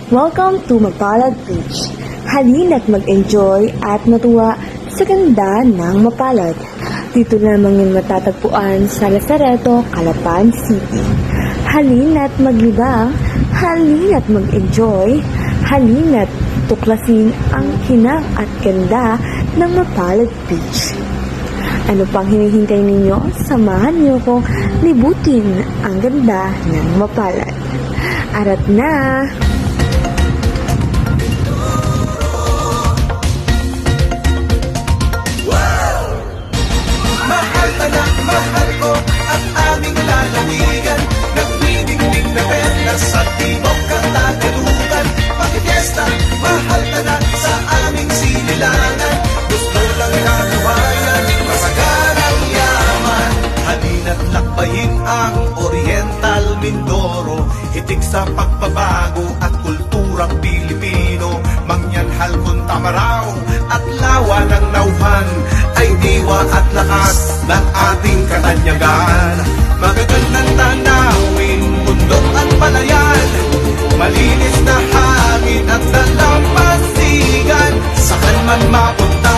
Welcome to Mapalad Beach. Halina't mag-enjoy at matuwa sa ganda ng Mapalad. Dito lamang yung matatagpuan sa Lazareto, Calapan City. Halina't maglibang, halina't mag-enjoy, halina't tuklasin ang kinang at ganda ng Mapalad Beach. Ano pang hinihintay ninyo? Samahan niyo kong libutin ang ganda ng Mapalad. Arat na! Mahal ko ang aming lalawigan. Nagpinigpig na perlas sa timog katagalugan. Pakifiesta, mahal ka na sa aming sinilangan. Gusto lang kakawayan, masagarang yaman. Halina't lakbayin ang Oriental Mindoro. Hitik sa pagbabago at kulturang Pilipino. Mangyanhal kung tamaraw at lawa ng nauhan ay diwa at lakas ng ating katanyagan. Magagandang tanawin, bundok at palayan, malinis na hangin at dalampasigan. Saan man mapunta,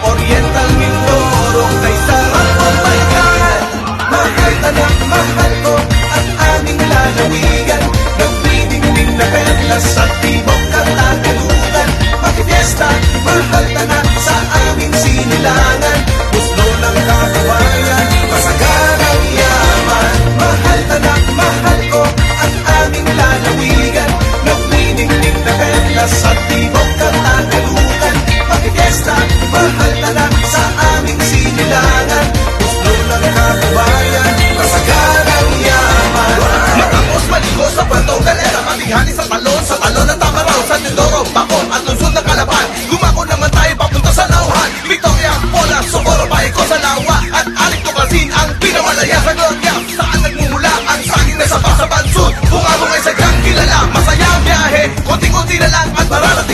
Oriental Mindoro, kay sarap pamayan. Mahal anak, mahal ko ang aming lalawigan. Nagpinigpig na perlas sa timog katagalugan. Pakifiesta, mahal ka na sa aming sinilangan. Gusto ng kakawayan, masagarang yaman. Mahal anak, mahal ko ang aming lalawigan. Nagpinigpig na perlas sa timog katagalugan. Pakifiesta, mahal ka na sa aming sinilangan. Gusto ng kakawayan, masagarang yaman. Matapos maligo sa Puerto Galera, maghihani sa talon ng Tamaraw, sa Mindoro, Bacor at lungsod ng Calapan. Lumako naman tayo papunta sa Lauhan, Victoria, Pola, Socorro, Baiko, Salawa at Aling Tuklasin ang pinawalaya sa Gloria. Saan nagmumula ang saging na sapa sa bansod? Bungabong ay sadyang kilala, masaya ang biyahe, konting-konti na lang at mararating